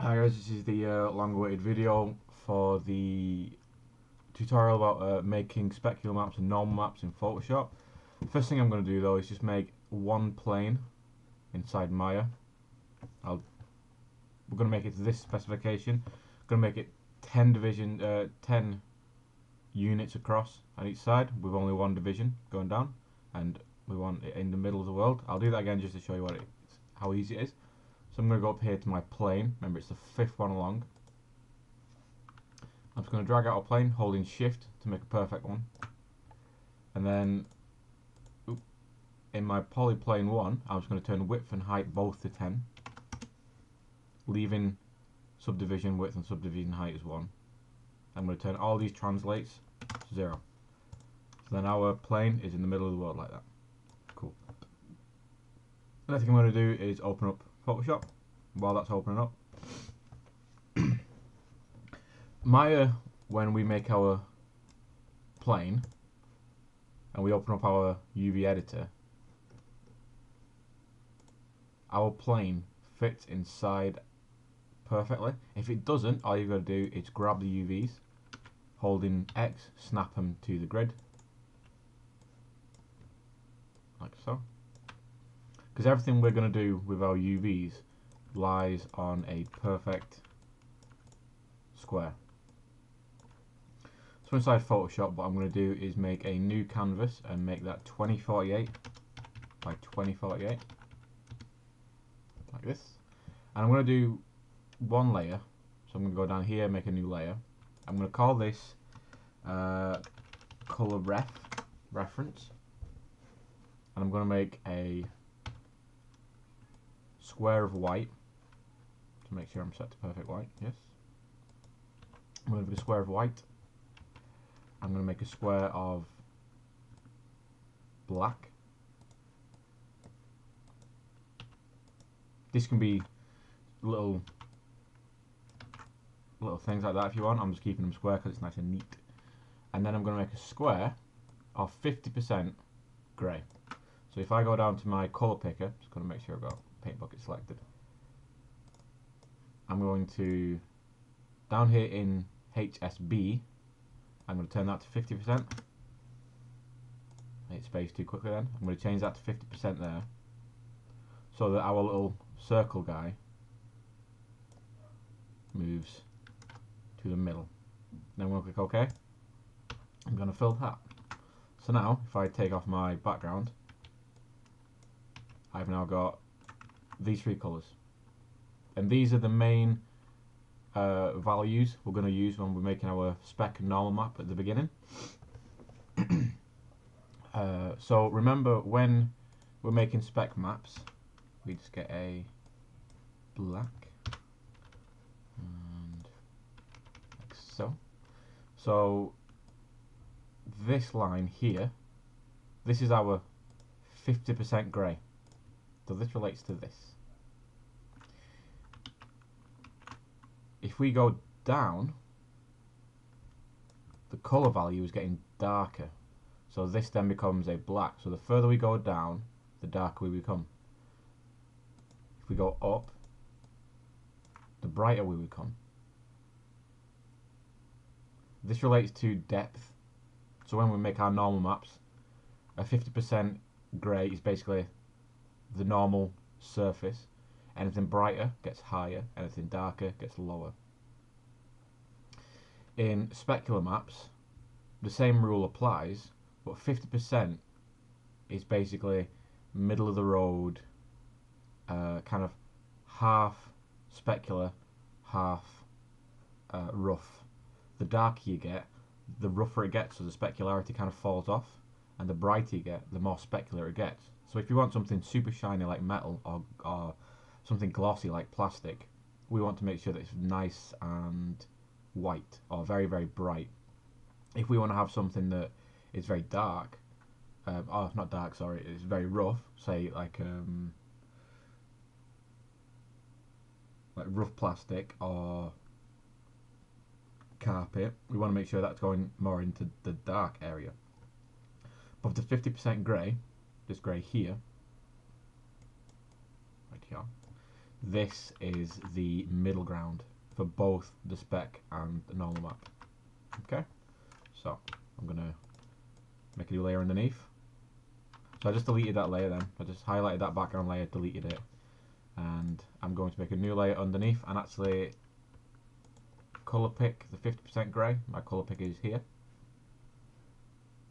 Hi guys, this is the long-awaited video for the tutorial about making specular maps and normal maps in Photoshop. First thing I'm going to do though is just make one plane inside Maya. We're going to make it to this specification. Going to make it 10 units across on each side with only one division going down, and we want it in the middle of the world. I'll do that again just to show you how easy it is. So I'm going to go up here to my plane. Remember, it's the fifth one along. I'm just going to drag out a plane, holding shift to make a perfect one. And then in my polyplane 1, I'm just going to turn width and height both to 10, leaving subdivision width and subdivision height as 1. I'm going to turn all these translates to 0. So then our plane is in the middle of the world like that. Cool. The next thing I'm going to do is open up Photoshop. While that's opening up, Maya, when we make our plane and we open up our UV editor, our plane fits inside perfectly. If it doesn't, all you've got to do is grab the UVs, holding X, snap them to the grid, like so. Because everything we're going to do with our UVs lies on a perfect square. So inside Photoshop, what I'm going to do is make a new canvas and make that 2048 by 2048, like this. And I'm going to do one layer. So I'm going to go down here, make a new layer. I'm going to call this color reference, and I'm going to make a square of white to make sure I'm set to perfect white. Yes. I'm going to make a square of white. I'm going to make a square of black. This can be little things like that if you want. I'm just keeping them square because it's nice and neat. And then I'm going to make a square of 50% grey. So if I go down to my colour picker, just going to make sure I've got paint bucket selected. I'm going to, down here in HSB, I'm going to turn that to 50%. I hit space too quickly then. I'm going to change that to 50% there, so that our little circle guy moves to the middle. Then I'm going to click OK. I'm going to fill that. So now, if I take off my background, I've now got these three colours. And these are the main values we're going to use when we're making our spec and normal map at the beginning. So remember, when we're making spec maps, we just get a black and like so. So this line here, this is our 50% grey. So this relates to this. If we go down, the colour value is getting darker. So this then becomes a black. So the further we go down, the darker we become. If we go up, the brighter we become. This relates to depth. So when we make our normal maps, a 50% grey is basically the normal surface. Anything brighter gets higher, anything darker gets lower. In Specular Maps, the same rule applies, but 50% is basically middle of the road, kind of half specular, half rough. The darker you get, the rougher it gets, so the specularity kind of falls off, and the brighter you get, the more specular it gets. So if you want something super shiny like metal, or something glossy like plastic, we want to make sure that it's nice and white, or very, very bright. If we want to have something that is very dark, oh, not dark, sorry, it's very rough, say like rough plastic or carpet, we want to make sure that's going more into the dark area. But the 50% grey, this grey here, right here, this is the middle ground for both the spec and the normal map. Okay, so I'm gonna make a new layer underneath. So I just deleted that layer then. I just highlighted that background layer, deleted it, and I'm going to make a new layer underneath and actually colour pick the 50% grey. My colour pick is here,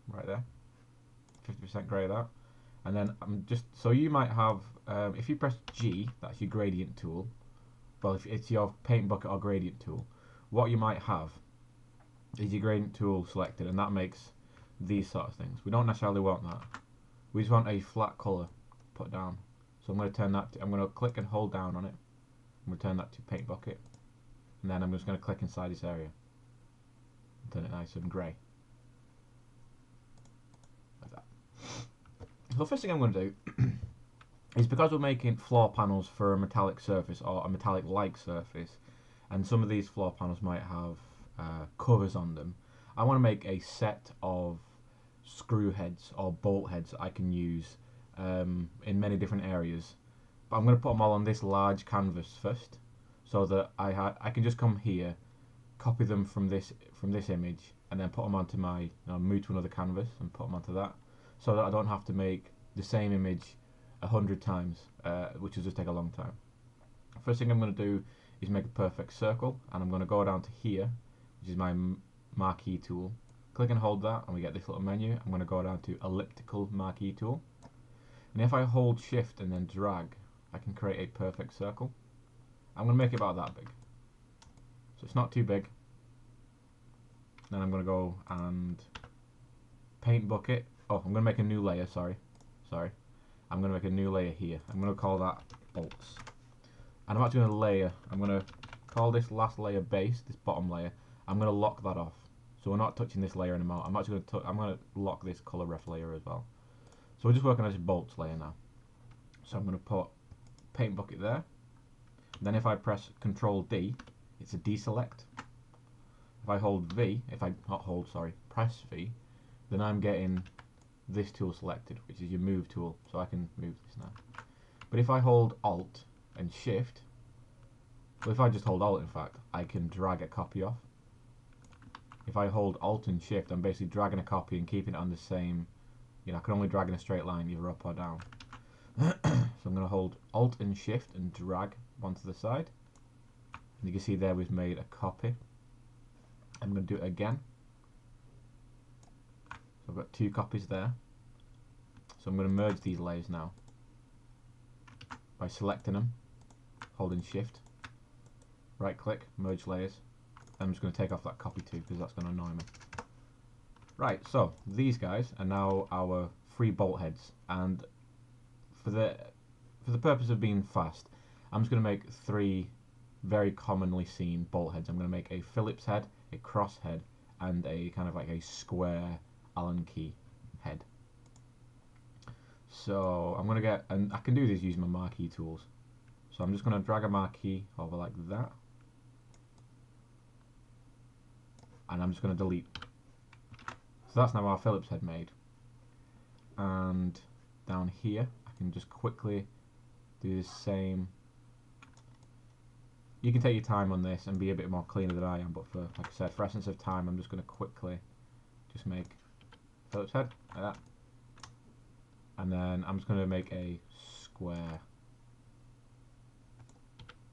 right there, 50% grey that. And then I'm just, so you might have, if you press G, that's your gradient tool. Well, if it's your paint bucket or gradient tool, what you might have is your gradient tool selected, and that makes these sort of things. We don't necessarily want that. We just want a flat colour put down. So I'm going to turn that to, I'm going to click and hold down on it. I'm going to turn that to paint bucket, and then I'm just going to click inside this area and turn it nice and grey, like that. So the first thing I'm going to do is, because we're making floor panels for a metallic surface or a metallic-like surface, and some of these floor panels might have covers on them, I want to make a set of screw heads or bolt heads I can use in many different areas. But I'm going to put them all on this large canvas first, so that I can just come here, copy them from this image, and then put them onto my, move to another canvas and put them onto that, so that I don't have to make the same image 100 times, which will just take a long time. First thing I'm going to do is make a perfect circle, and I'm going to go down to here, which is my marquee tool. Click and hold that, and we get this little menu. I'm going to go down to elliptical marquee tool, and if I hold shift and then drag, I can create a perfect circle. I'm going to make it about that big, so it's not too big. Then I'm going to go and paint bucket. Oh, I'm going to make a new layer, sorry. I'm going to make a new layer here. I'm going to call that bolts. And I'm actually going to layer, I'm going to call this last layer base, this bottom layer. I'm going to lock that off. So we're not touching this layer anymore. I'm actually going to, I'm going to lock this color ref layer as well. So we're just working on this bolts layer now. So I'm going to put paint bucket there. Then if I press Control D, it's a deselect. If I hold V, press V, then I'm getting this tool selected, which is your move tool, so I can move this now. But if I hold Alt and Shift, well, if I just hold Alt, in fact, I can drag a copy off. If I hold Alt and Shift, I'm basically dragging a copy and keeping it on the same, I can only drag in a straight line, either up or down. So I'm going to hold Alt and Shift and drag one to the side. And you can see there we've made a copy. I'm going to do it again. So I've got 2 copies there. So I'm going to merge these layers now by selecting them, holding Shift, right click, merge layers. I'm just going to take off that copy too, because that's going to annoy me. Right, so these guys are now our 3 bolt heads, and for the purpose of being fast, I'm just going to make 3 very commonly seen bolt heads. I'm going to make a Phillips head, a cross head, and a kind of like a square Allen key head. So I'm going to get, and I can do this using my marquee tools. So I'm just going to drag a marquee over like that, and I'm just going to delete. So that's now our Phillips head made. And down here, I can just quickly do the same. You can take your time on this and be a bit more cleaner than I am, but for, like I said, for essence of time, I'm just going to quickly just make Phillips head like that. And then I'm just going to make a square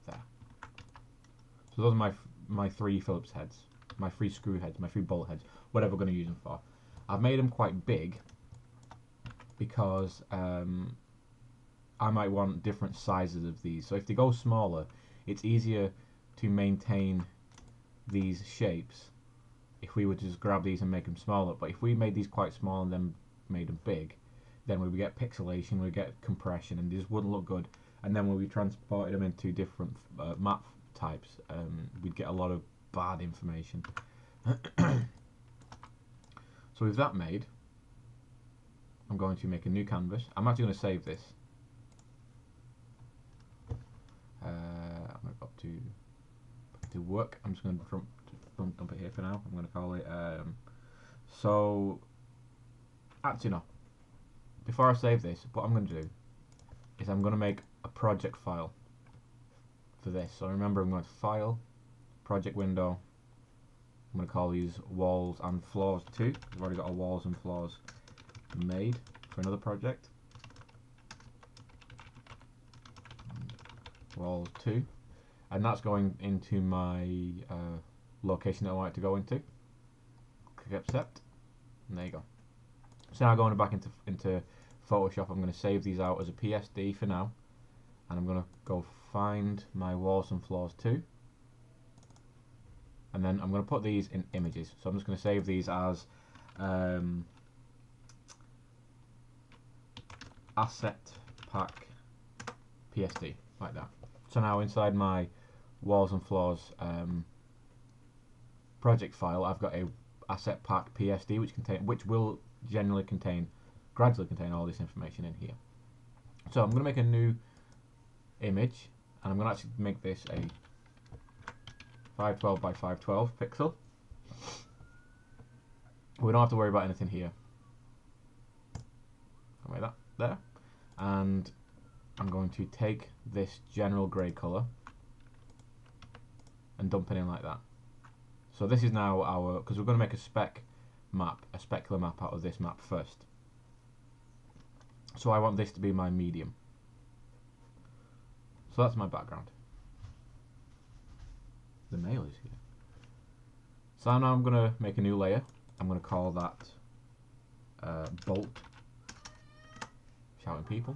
there. So those are my 3 Phillips heads, my 3 screw heads, my 3 bolt heads, whatever we're going to use them for. I've made them quite big because I might want different sizes of these. So if they go smaller, it's easier to maintain these shapes if we would just grab these and make them smaller. But if we made these quite small and then made them big, then we would get pixelation, we get compression, and these wouldn't look good. And then when we transported them into different map types, we'd get a lot of bad information. So with that made, I'm going to make a new canvas. I'm actually going to save this. I'm going to go up to work. I'm just going to dump it here for now. I'm going to call it. So actually no. Before I save this, what I'm going to do is I'm going to make a project file. for this. So remember, I'm going to File, Project Window. I'm going to call these Walls and Floors 2. I've already got a Walls and Floors made for another project. Walls 2. And that's going into my location that I want it to go into. Click Accept. And there you go. So now going back into Photoshop, I'm going to save these out as a PSD for now. And I'm going to go find my Walls and Floors 2. And then I'm going to put these in images. So I'm just going to save these as Asset Pack PSD, like that. So now inside my Walls and Floors project file, I've got a Asset Pack PSD which will gradually contain all this information in here. So I'm going to make a new image, and I'm going to actually make this a 512 by 512 pixel. We don't have to worry about anything here. I'll make that there, and I'm going to take this general grey colour and dump it in like that. So this is now our, because we're going to make a specular map out of this map first. So I want this to be my medium. So that's my background. The mail is here. So now I'm going to make a new layer. I'm going to call that bolt. Shouting people.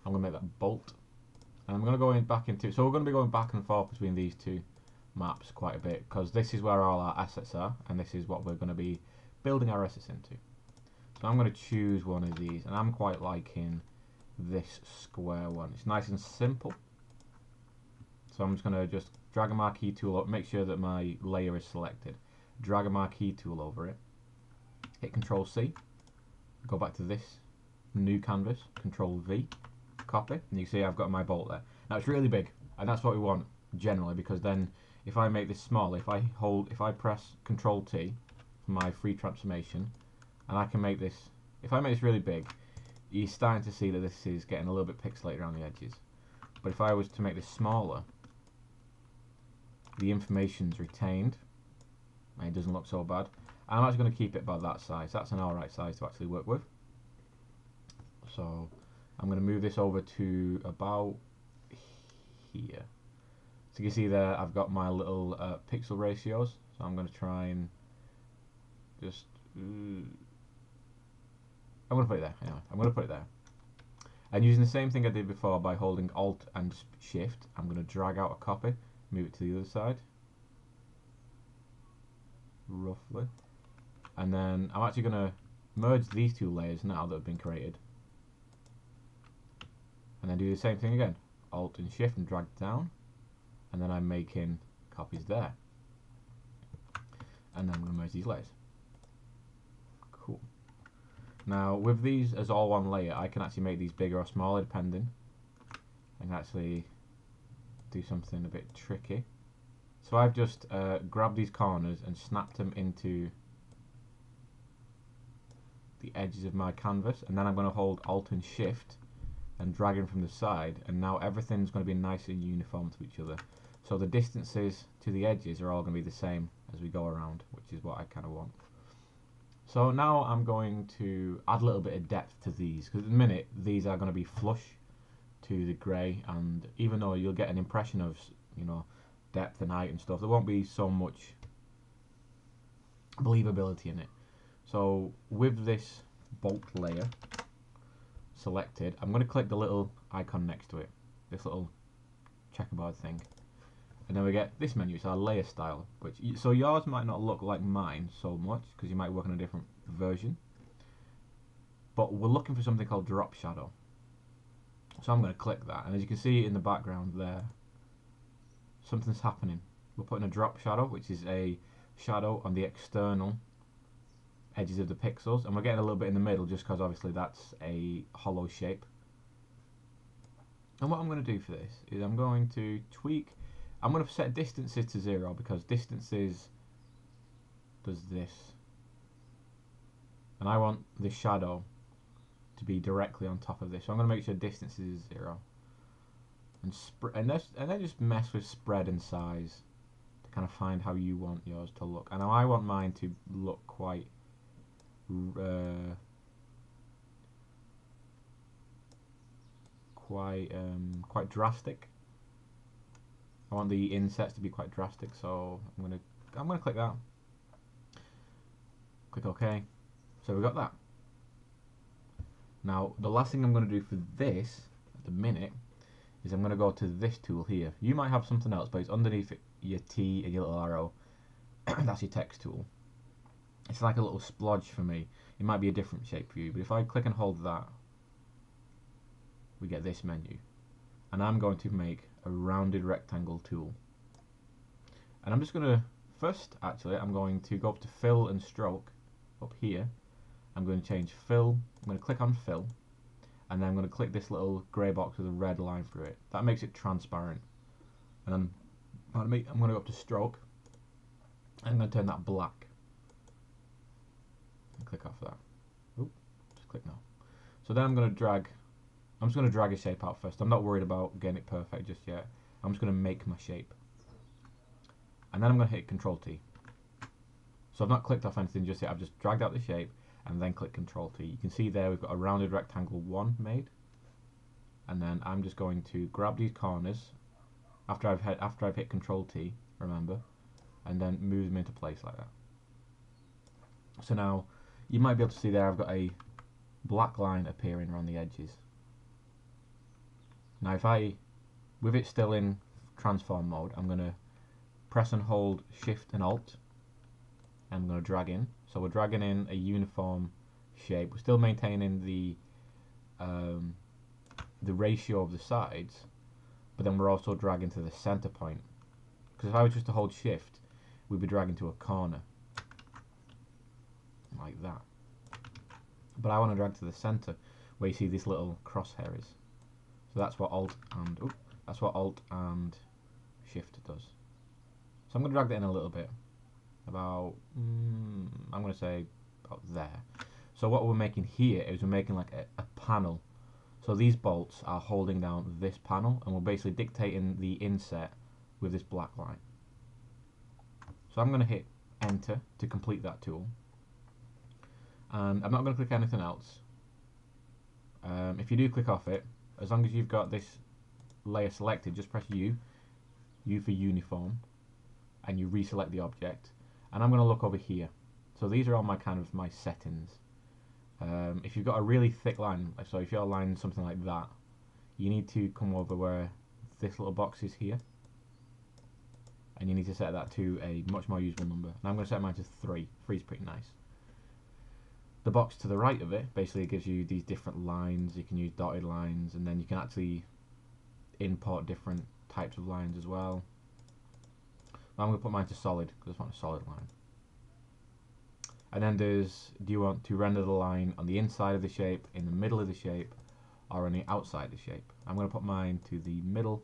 I'm going to make that bolt. And I'm going to go back into, so we're going to be going back and forth between these two maps quite a bit, because this is where all our assets are, and this is what we're going to be building our assets into. So I'm going to choose one of these, and I'm quite liking this square one. It's nice and simple. So I'm just going to just drag a marquee tool up, make sure that my layer is selected. Drag a marquee tool over it. Hit Control C. Go back to this new canvas. Control V. Copy. And you can see I've got my bolt there. Now it's really big, and that's what we want generally, because then if I make this small, if I press Control T for my free transformation, and I can make this, if I make this really big, you're starting to see that this is getting a little bit pixelated around the edges. But if I was to make this smaller, the information's retained, and it doesn't look so bad. I'm actually going to keep it about that size. That's an alright size to actually work with. So I'm going to move this over to about here. So you can see there I've got my little pixel ratios. So I'm going to try and just I'm going to put it there. Anyway, I'm going to put it there. And using the same thing I did before by holding Alt and Shift, I'm going to drag out a copy, move it to the other side, roughly. And then I'm actually going to merge these two layers now that have been created. And then do the same thing again. Alt and Shift and drag down. And then I'm making copies there. And then I'm going to merge these layers. Cool. Now with these as all one layer, I can actually make these bigger or smaller depending. I can actually do something a bit tricky. So I've just grabbed these corners and snapped them into the edges of my canvas, and then I'm going to hold Alt and Shift and drag in from the side, and now everything's going to be nice and uniform to each other. So the distances to the edges are all going to be the same as we go around, which is what I kind of want. So now I'm going to add a little bit of depth to these, because at the minute these are going to be flush to the grey, and even though you'll get an impression of, you know, depth and height and stuff, there won't be so much believability in it. So with this bolt layer selected, I'm going to click the little icon next to it, this little checkerboard thing, and then we get this menu. It's our layer style, which so yours might not look like mine so much because you might work on a different version, but we're looking for something called drop shadow. So I'm going to click that, and as you can see in the background there, something's happening. We're putting a drop shadow, which is a shadow on the external edges of the pixels, and we're getting a little bit in the middle just because obviously that's a hollow shape. And what I'm going to do for this is I'm going to tweak, I'm going to set distances to 0 because distances does this, and I want this shadow to be directly on top of this, so I'm going to make sure distance is 0, and then just mess with spread and size to kind of find how you want yours to look. And I want mine to look quite quite drastic. I want the insets to be quite drastic, so I'm gonna click that. Click OK. So we got that. Now the last thing I'm going to do for this at the minute is I'm going to go to this tool here. You might have something else, but it's underneath your T and your little arrow. That's your text tool. It's like a little splodge for me. It might be a different shape for you, but if I click and hold that, we get this menu. And I'm going to make a rounded rectangle tool. And I'm just going to, first actually, I'm going to go up to fill and stroke up here. I'm going to change fill, I'm going to click on fill, and then I'm going to click this little grey box with a red line through it. That makes it transparent. And then I'm going to go up to stroke, and I'm going to turn that black. And click off that. Oop, just click no. So then I'm just going to drag a shape out first. I'm not worried about getting it perfect just yet. I'm just going to make my shape. And then I'm going to hit Control T. So I've not clicked off anything just yet, I've just dragged out the shape and then click Control T. You can see there we've got a rounded rectangle 1 made. And then I'm just going to grab these corners after I've hit Control T, remember, and then move them into place like that. So now you might be able to see there I've got a black line appearing around the edges. Now if with it still in transform mode, I'm going to press and hold Shift and Alt. I'm going to drag in. So we're dragging in a uniform shape. We're still maintaining the ratio of the sides, but then we're also dragging to the center point. Because if I was just to hold Shift, we'd be dragging to a corner like that. But I want to drag to the center, where you see this little crosshair is. So that's what Alt and Shift does. So I'm going to drag that in a little bit. About, I'm going to say about there. So what we're making here is we're making like a panel. So these bolts are holding down this panel, and we're basically dictating the inset with this black line. So I'm going to hit Enter to complete that tool. And I'm not going to click anything else. If you do click off it, as long as you've got this layer selected, just press U for uniform, and you reselect the object. And I'm going to look over here. So these are all my my settings. If you've got a really thick line, so if you're lining something like that, you need to come over where this little box is here, and you need to set that to a much more usable number. And I'm going to set mine to 3. 3 is pretty nice. The box to the right of it basically gives you these different lines. You can use dotted lines, and then you can actually import different types of lines as well. I'm going to put mine to solid because I just want a solid line. And then do you want to render the line on the inside of the shape, in the middle of the shape, or on the outside of the shape? I'm going to put mine to the middle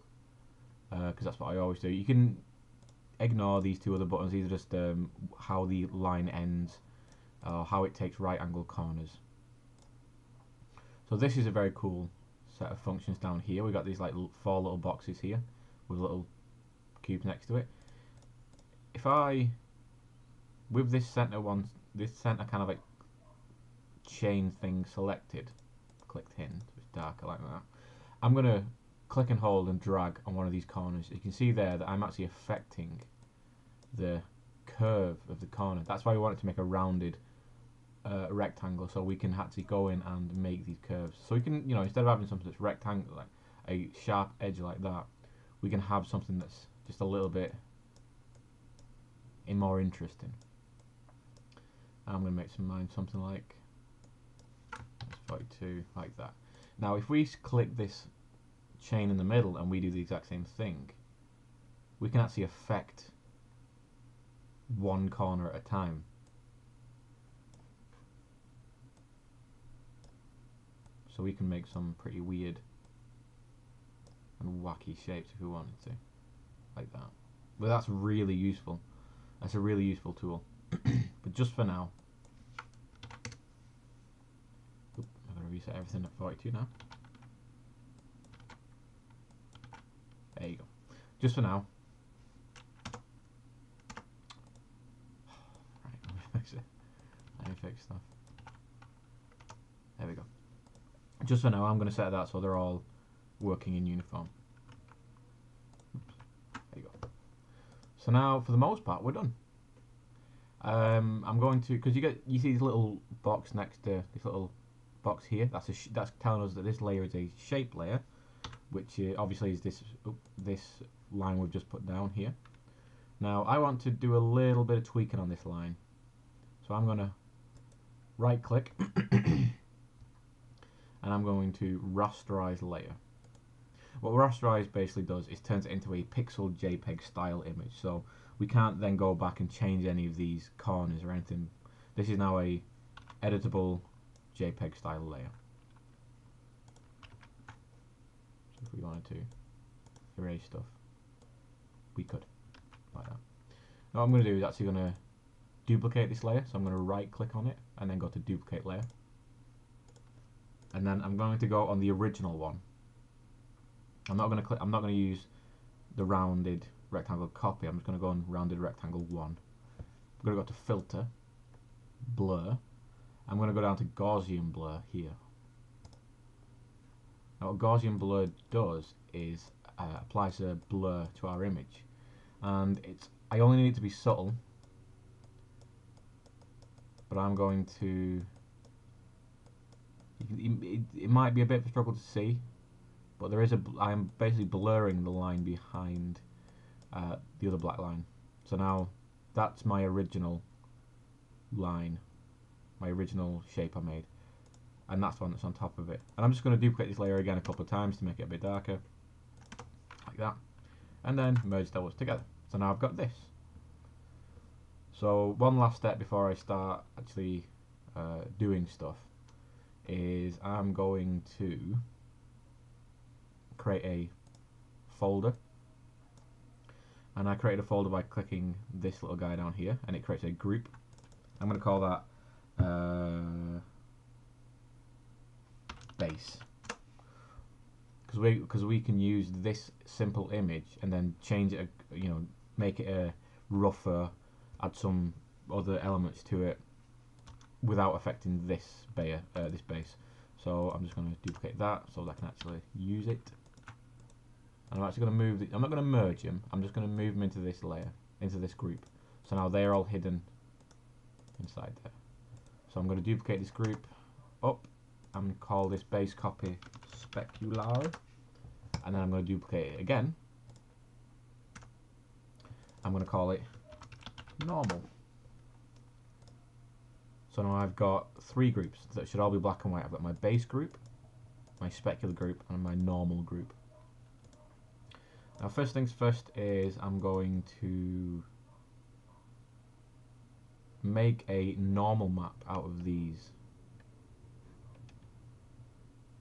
because that's what I always do. You can ignore these two other buttons. These are just how the line ends, or how it takes right angle corners. So this is a very cool set of functions down here. We've got these like 4 little boxes here with little cubes next to it. If with this center kind of like chain thing selected, clicked in, so it's darker like that, I'm going to click and hold and drag on one of these corners. You can see there that I'm actually affecting the curve of the corner. That's why we want it to make a rounded rectangle, so we can actually go in and make these curves. So we can, instead of having something that's rectangle, like a sharp edge like that, we can have something that's just a little bit more interesting. I'm going to make mine something like 42, like that. Now if we click this chain in the middle and we do the exact same thing, we can actually affect one corner at a time. So we can make some pretty weird and wacky shapes if we wanted to, like that. But that's really useful. That's a really useful tool. But just for now, I'm going to reset everything at 42 now. just for now. Right, let me fix it. Let me fix stuff. There we go. Just for now, I'm going to set that so they're all working in uniform. Oops. There you go. So now, for the most part, we're done. I'm going to, because you see this little box next to this little box here. That's telling us that this layer is a shape layer, which obviously is this line we've just put down here. Now I want to do a little bit of tweaking on this line, so I'm going to right click and I'm going to rasterize layer. What rasterize basically does is turns it into a pixel JPEG style image, so we can't then go back and change any of these corners or anything. This is now a editable JPEG style layer. So if we wanted to erase stuff, we could, like that. Now what I'm going to do is actually going to duplicate this layer, so I'm going to right click on it and then go to duplicate layer, and then I'm going to go on the original one. I'm not going to use the rounded rectangle copy. I'm just going to go on rounded rectangle 1. I'm going to go to filter, blur. I'm going to go down to Gaussian blur here. Now what Gaussian blur does is applies a blur to our image, and I only need it to be subtle, but I'm going to. It might be a bit of a struggle to see, but I'm basically blurring the line behind the other black line. So now that's my original line, my original shape I made, and that's the one that's on top of it. And I'm just going to duplicate this layer again a couple of times to make it a bit darker, like that, and then merge those together. So now I've got this. So one last step before I start actually doing stuff is I'm going to create a folder, and I created a folder by clicking this little guy down here, and it creates a group. I'm going to call that base, because we can use this simple image and then change it, make it a rougher, add some other elements to it without affecting this base. So I'm just going to duplicate that so that I can actually use it. And I'm actually going to move. I'm not going to merge them. I'm just going to move them into this layer, into this group. So now they're all hidden inside there. So I'm going to duplicate this group up and call this base copy Specular, and then I'm going to duplicate it again. I'm going to call it Normal. So now I've got 3 groups that should all be black and white. I've got my base group, my specular group, and my normal group. Now first things first is I'm going to make a normal map out of these,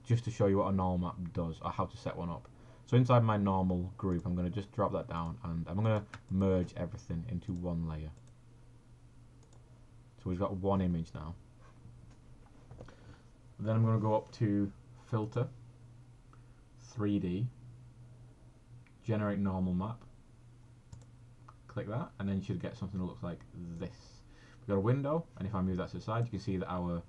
just to show you what a normal map does or how to set one up. So inside my normal group, I'm going to just drop that down and I'm going to merge everything into one layer. So we've got one image now. Then I'm going to go up to Filter, 3D, Generate Normal Map. Click that, and then you should get something that looks like this. We've got a window, and if I move that to the side, you can see that our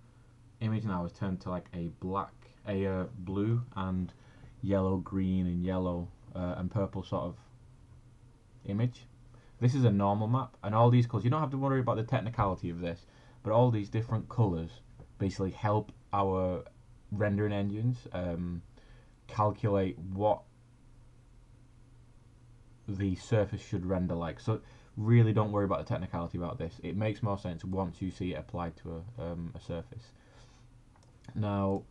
image now has turned to like a blue and yellow, green, and yellow and purple sort of image. This is a normal map, and all these colours, you don't have to worry about the technicality of this, but all these different colours basically help our rendering engines calculate what the surface should render like. So really don't worry about the technicality about this. It makes more sense once you see it applied to a surface. Now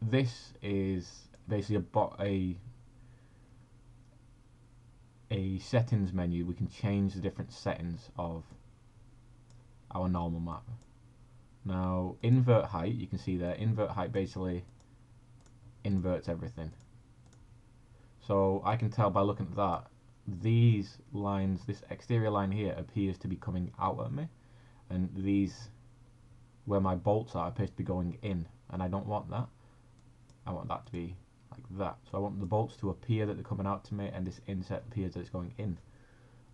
this is basically a settings menu. We can change the different settings of our normal map. Now invert height, you can see there, invert height basically inverts everything. So I can tell by looking at that, these lines, this exterior line here appears to be coming out at me, and these where my bolts are appears to be going in, and I don't want that. I want that to be like like that. So I want the bolts to appear that they're coming out to me, and this inset appears that it's going in.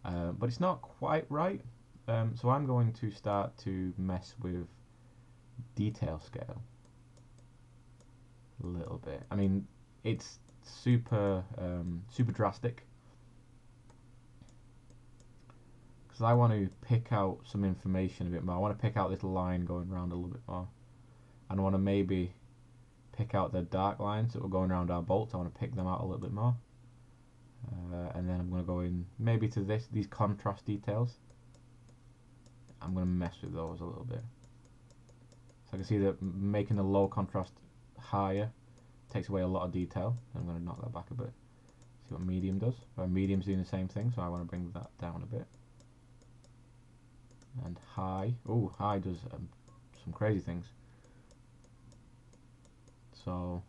But it's not quite right. So I'm going to start to mess with detail scale a little bit. I mean, it's super drastic, because I want to pick out some information a bit more. I want to pick out this line going around a little bit more, and I want to maybe pick out the dark lines that were going around our bolts. I want to pick them out a little bit more, and then I'm going to go in maybe to these contrast details. I'm going to mess with those a little bit. So I can see that making the low contrast higher takes away a lot of detail. I'm going to knock that back a bit. See what medium does. Medium's doing the same thing, so I want to bring that down a bit. And high, high does some crazy things. So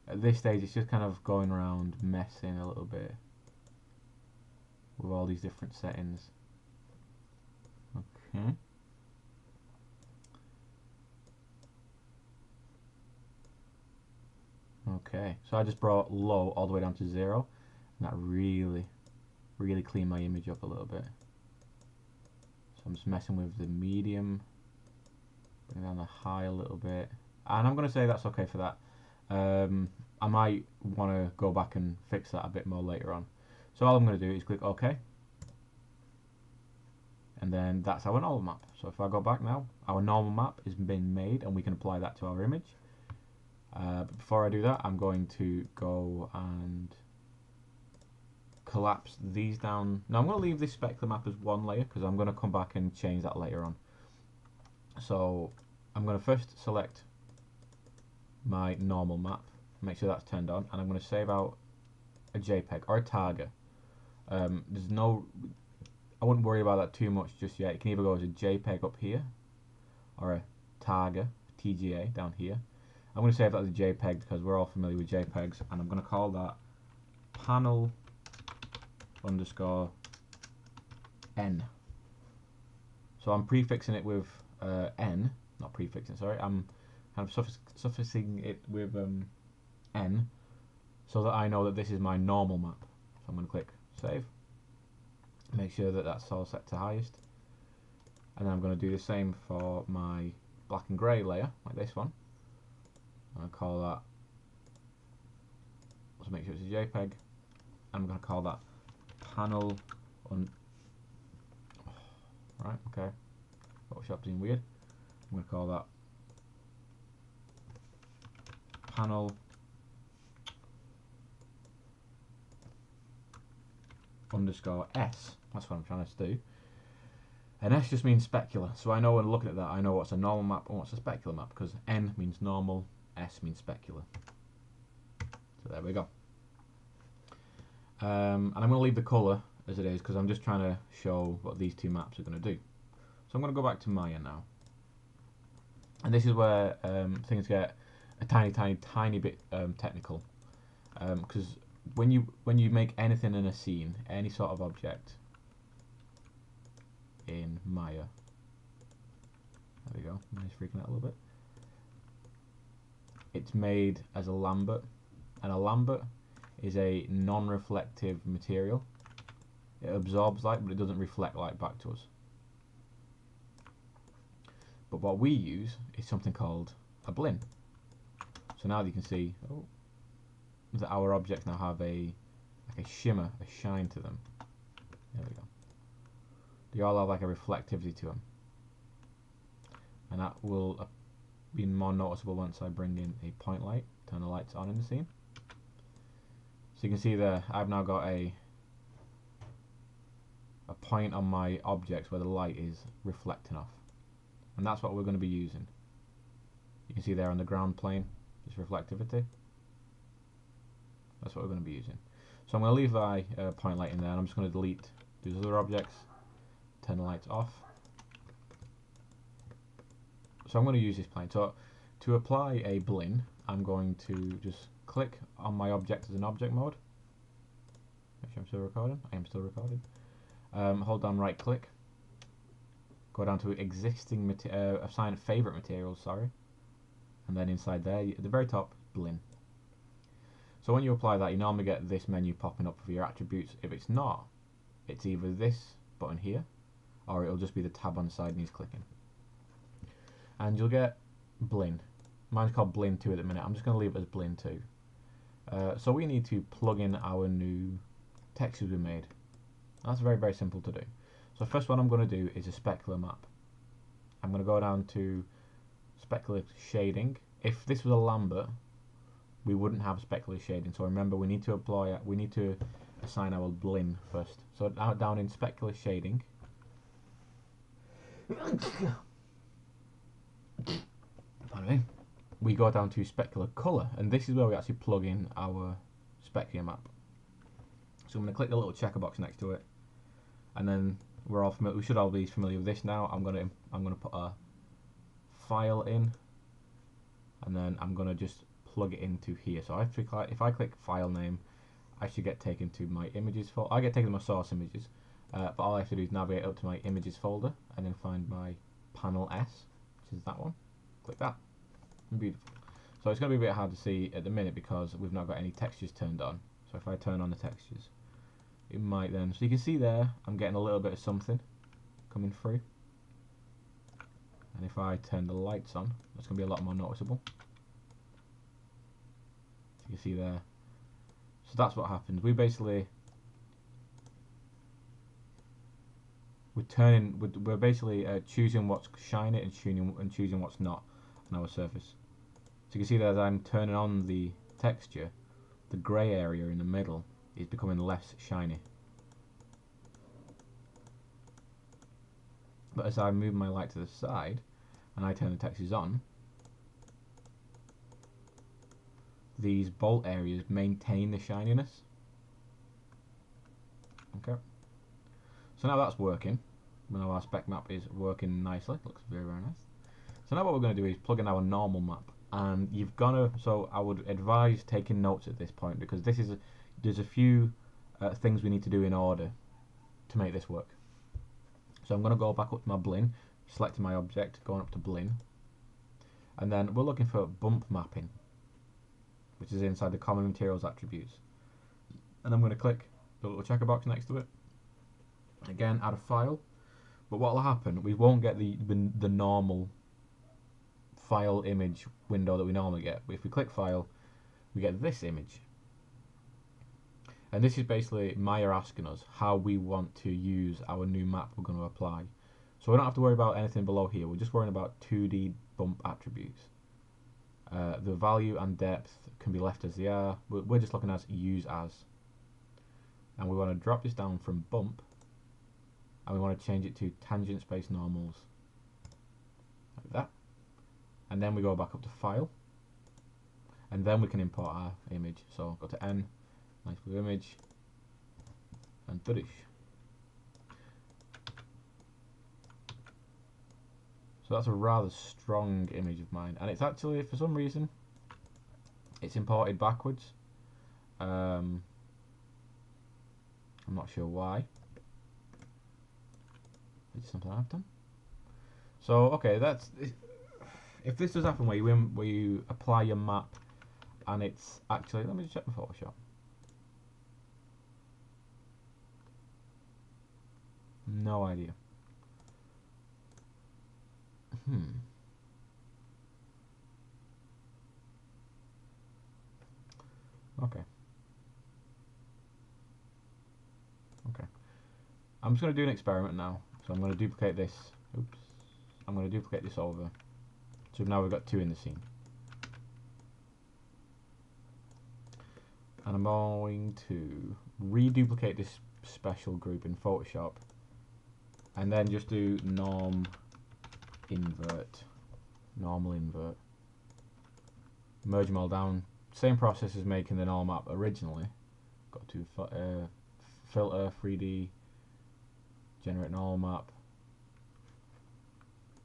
at this stage it's just kind of going around messing a little bit with all these different settings. Okay. Okay, so I just brought low all the way down to 0, and that really cleaned my image up a little bit. So I'm just messing with the medium, bring down the high a little bit, and I'm going to say that's okay for that. I might want to go back and fix that a bit more later on. So all I'm going to do is click OK, and then that's our normal map. So if I go back now, our normal map has been made, and we can apply that to our image. But before I do that, I'm going to go and collapse these down. Now I'm going to leave this specular map as one layer, because I'm going to come back and change that later on. So I'm going to first select my normal map, make sure that's turned on, and I'm going to save out a JPEG or a Targa. I wouldn't worry about that too much just yet. It can either go as a JPEG up here or a Targa, TGA down here. I'm going to save that as a JPEG because we're all familiar with JPEGs, and I'm going to call that panel underscore N. So I'm prefixing it with N, not prefixing, sorry, I'm kind of suffixing it with N, so that I know that this is my normal map. So I'm going to click save, make sure that that's all set to highest, and then I'm going to do the same for my black and grey layer, like this one. I'm going to call that, let's make sure it's a JPEG, I'm going to call that panel right, okay, Photoshop's being weird. I'm going to call that panel underscore S. That's what I'm trying to do. And S just means specular. So I know when looking at that, I know what's a normal map and what's a specular map, because N means normal, S means specular. So there we go. And I'm going to leave the colour as it is, because I'm just trying to show what these two maps are going to do. So I'm going to go back to Maya now. And this is where things get a tiny bit technical. Because when you make anything in a scene, any sort of object in Maya, there we go, Maya's freaking out a little bit, it's made as a Lambert, and a Lambert is a non-reflective material. It absorbs light, but it doesn't reflect light back to us. But what we use is something called a Blimp. So now you can see that our objects now have a shimmer, a shine to them. There we go. They all have like a reflectivity to them, and that will be more noticeable once I bring in a point light, turn the lights on in the scene. So you can see there, I've now got a point on my objects where the light is reflecting off, and that's what we're going to be using. You can see there on the ground plane, this reflectivity. That's what we're going to be using. So I'm going to leave my point light in there, and I'm just going to delete these other objects, turn the lights off. So I'm going to use this plane. So to apply a blend, I'm going to just click on my object as an object mode. Make sure I'm still recording. I am still recording. Hold down right click, go down to existing assign favorite materials, sorry, and then inside there at the very top, Blimp. So when you apply that, you normally get this menu popping up for your attributes. If it's not, it's either this button here, or it'll just be the tab on the side and he's clicking. And you'll get Blimp. Mine's called Blimp 2 at the minute. I'm just going to leave it as Blimp 2. So we need to plug in our new textures we made. That's very, very simple to do. So first one I'm going to do is a specular map. I'm going to go down to Specular Shading. If this was a Lambert, we wouldn't have specular shading. So remember, we need to assign our Blimp first. So down in Specular Shading. Pardon me. We go down to Specular Colour, and this is where we actually plug in our Specular map. So I'm going to click the little checker box next to it, and then we should all be familiar with this now. I'm going to put a file in, and then I'm going to just plug it into here. So if I click file name, I should get taken to my images folder. I get taken to my source images, but all I have to do is navigate up to my images folder and then find my panel S, which is that one. Click that. Beautiful. So it's going to be a bit hard to see at the minute because we've not got any textures turned on. So if I turn on the textures, it might then. So you can see there, I'm getting a little bit of something coming through. And if I turn the lights on, that's going to be a lot more noticeable. So you can see there. So that's what happens. We're basically choosing what's shiny and choosing what's not on our surface. So you can see that as I'm turning on the texture, the grey area in the middle is becoming less shiny. But as I move my light to the side and I turn the textures on, these bolt areas maintain the shininess. Okay. So now that's working. Now our spec map is working nicely. Looks very, very nice. So now what we're going to do is plug in our normal map. And you've got to, so I would advise taking notes at this point because there's a few things we need to do in order to make this work. So I'm going to go back up to my Blimp, selecting my object, going up to Blimp, and then we're looking for bump mapping, which is inside the common materials attributes. And I'm going to click the little checker box next to it. Again, add a file. But what will happen? We won't get the normal file image window that we normally get. But if we click file, we get this image. And this is basically Maya asking us how we want to use our new map we're going to apply. So we don't have to worry about anything below here. We're just worrying about 2D bump attributes. The value and depth can be left as they are. We're just looking at use as. And we want to drop this down from bump. And we want to change it to tangent space normals. Like that. And then we go back up to file. And then we can import our image. So go to N. Nice blue image, and finish. So that's a rather strong image of mine, and it's actually, for some reason, it's imported backwards. I'm not sure why. It's something I've done. So okay, if this does happen where you apply your map, and it's actually, let me just check my Photoshop. No idea. Okay. Okay. I'm just going to do an experiment now. So I'm going to duplicate this. Oops. I'm going to duplicate this over. So now we've got two in the scene. And I'm going to reduplicate this special group in Photoshop. And then just do normal invert. Merge them all down. Same process as making the normal map originally. Got to filter, 3D, generate normal map.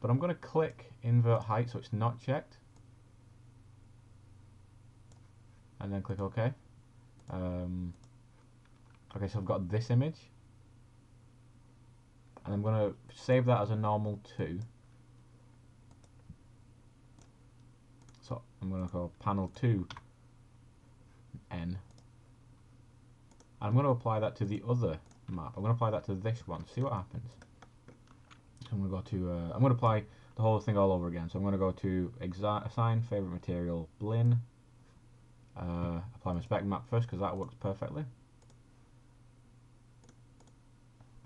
But I'm going to click invert height so it's not checked. And then click OK. Okay, so I've got this image. and I'm going to save that as a normal 2. So I'm going to go panel 2 N. I'm going to apply that to the other map. I'm going to apply that to this one. See what happens. So I'm going to go to. I'm going to apply the whole thing all over again. So I'm going to go to assign favorite material Blin. Apply my spec map first because that works perfectly.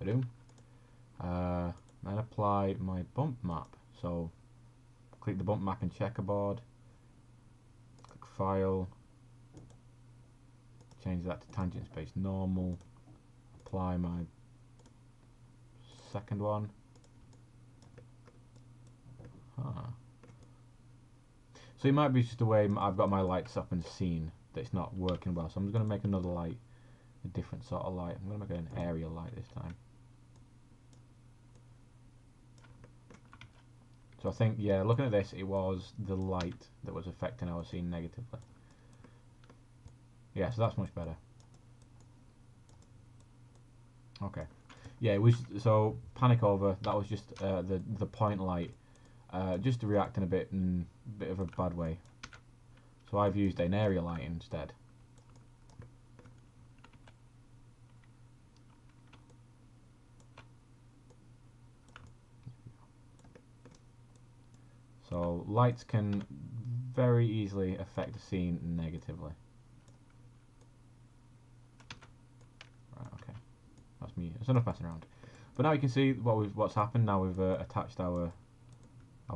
Boom. Then apply my bump map. So click the bump map in checkerboard. Click file. Change that to tangent space normal. Apply my second one. So it might be just the way I've got my lights up and scene that it's not working well. So I'm just going to make another light, a different sort of light. I'm going to make it an area light this time. So I think, yeah, looking at this, it was the light that was affecting our scene negatively. Yeah, so that's much better. Okay. Yeah, it was, so panic over, that was just the point light, just reacting a bit in a bit of a bad way. So I've used an area light instead. So lights can very easily affect the scene negatively. Right, okay. That's me. It's enough messing around. But now you can see what's happened. Now we've attached our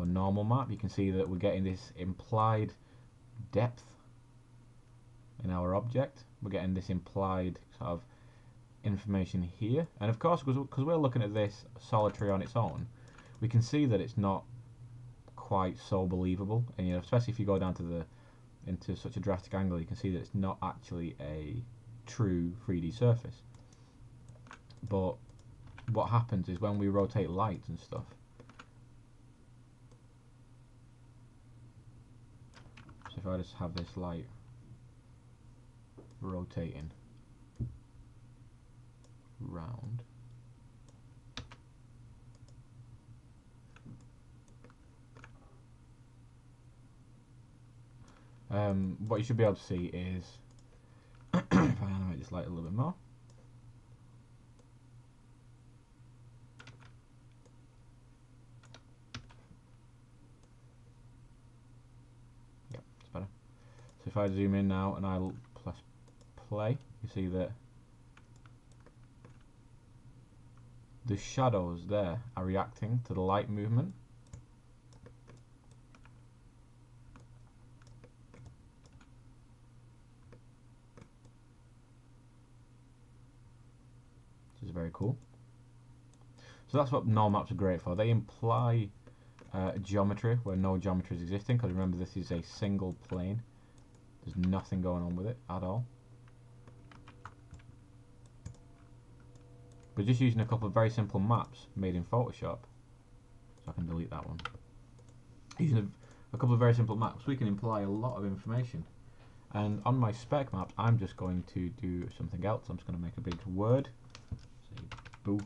normal map. You can see that we're getting this implied depth in our object. We're getting this implied sort of information here. And of course, because we're looking at this solitary on its own, we can see that it's not quite so believable. And you know, especially if you go down to into such a drastic angle, you can see that it's not actually a true 3D surface. But what happens is when we rotate lights and stuff, so if I just have this light rotating round, what you should be able to see is if I animate this light a little bit more, yeah, it's better. So if I zoom in now and I'll press play, you see that the shadows there are reacting to the light movement. Which is very cool. So that's what normal maps are great for. They imply geometry where no geometry is existing, because remember this is a single plane. There's nothing going on with it at all. We're just using a couple of very simple maps made in Photoshop. So I can delete that one. Using a couple of very simple maps, we can imply a lot of information. And on my spec maps, I'm just going to do something else. I'm just going to make a big word. Say boo.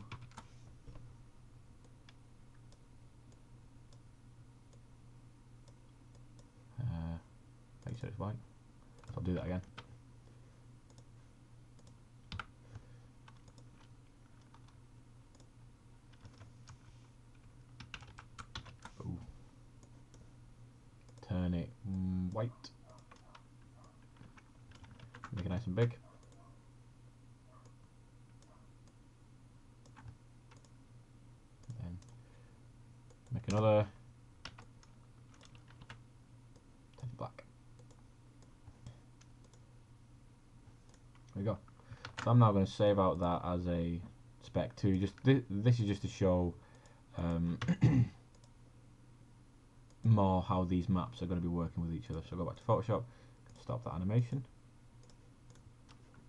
Make sure it's white. So I'll do that again. Boo. Turn it white. Make it nice and big. And then make another. Turn it black. There we go. So I'm now going to save out that as a spec 2. Just this is just to show more how these maps are going to be working with each other. So go back to Photoshop, stop that animation,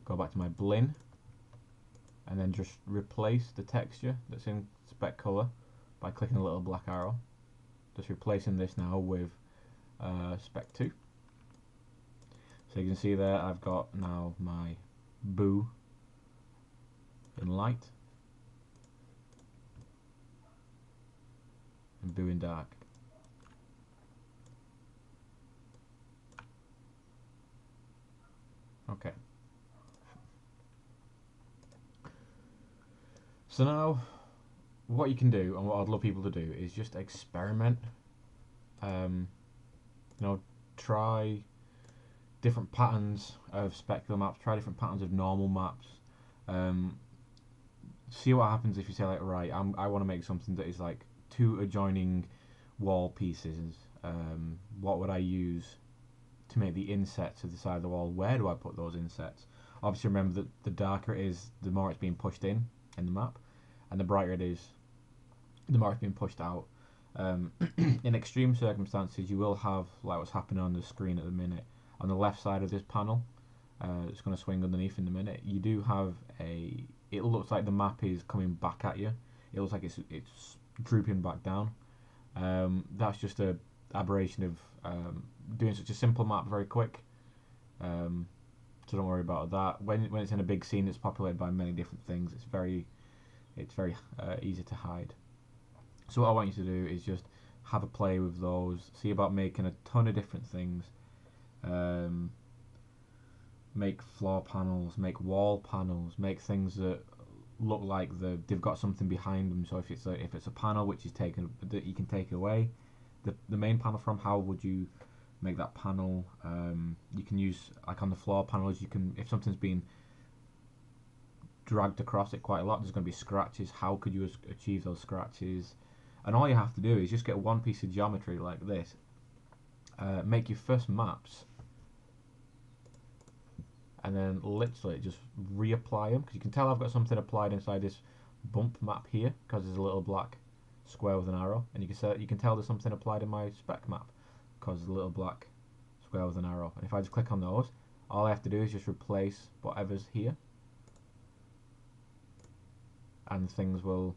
go back to my Blin, and then just replace the texture that's in spec color by clicking the little black arrow. Just replacing this now with spec 2. So you can see there I've got now my boo in light. do in dark. Okay. So now, what you can do, and what I'd love people to do, is just experiment. You know, try different patterns of specular maps, try different patterns of normal maps. See what happens if you say, like, right, I want to make something that is like two adjoining wall pieces. What would I use to make the insets of the side of the wall? Where do I put those insets? Obviously, remember that the darker it is, the more it's being pushed in the map, and the brighter it is, the more it's being pushed out. In extreme circumstances, you will have, like what's happening on the screen at the minute, on the left side of this panel. It's going to swing underneath in a minute. You do have a. It looks like the map is coming back at you. It looks like it's drooping back down. That's just a aberration of doing such a simple map very quick. So don't worry about that. When it's in a big scene, it's populated by many different things. It's very easy to hide. So what I want you to do is just have a play with those. See about making a ton of different things. Make floor panels, make wall panels, make things that look like they've got something behind them. So if it's a panel which is taken, that you can take away the main panel from, how would you make that panel? You can use, like on the floor panels, you can, if something's been dragged across it quite a lot, there's going to be scratches. How could you achieve those scratches? And all you have to do is just get one piece of geometry like this, make your first maps, and then literally just reapply them, because you can tell I've got something applied inside this bump map here, because there's a little black square with an arrow, and you can tell there's something applied in my spec map, because there's a little black square with an arrow. And if I just click on those, all I have to do is just replace whatever's here, and things will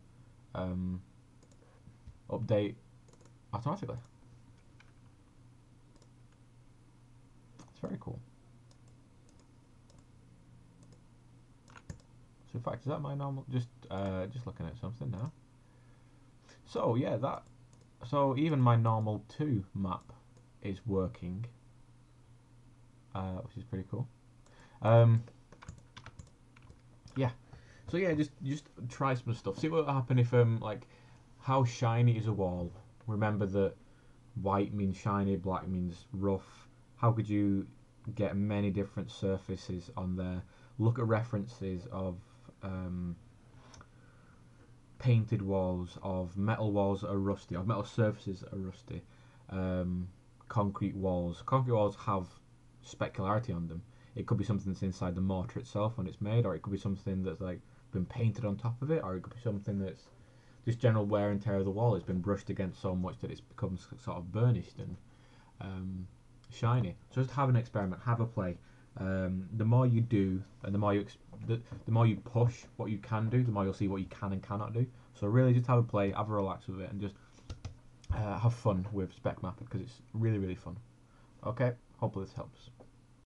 update automatically. It's very cool. So in fact, is that my normal? Just looking at something now. So yeah, so even my normal 2 map is working, which is pretty cool. Yeah. So yeah, just try some stuff. See what will happen if like, how shiny is a wall? Remember that white means shiny, black means rough. How could you get many different surfaces on there? Look at references of painted walls, of metal walls that are rusty, of metal surfaces that are rusty, concrete walls. Concrete walls have specularity on them. It could be something that's inside the mortar itself when it's made, or it could be something that's like been painted on top of it, or it could be something that's just general wear and tear of the wall. It's been brushed against so much that it's become sort of burnished and shiny. So just have an experiment, have a play. The more you do, and the more you push what you can do, the more you'll see what you can and cannot do. So really, just have a play, have a relax with it, and just have fun with spec mapping, because it's really, really fun. Okay, hopefully this helps.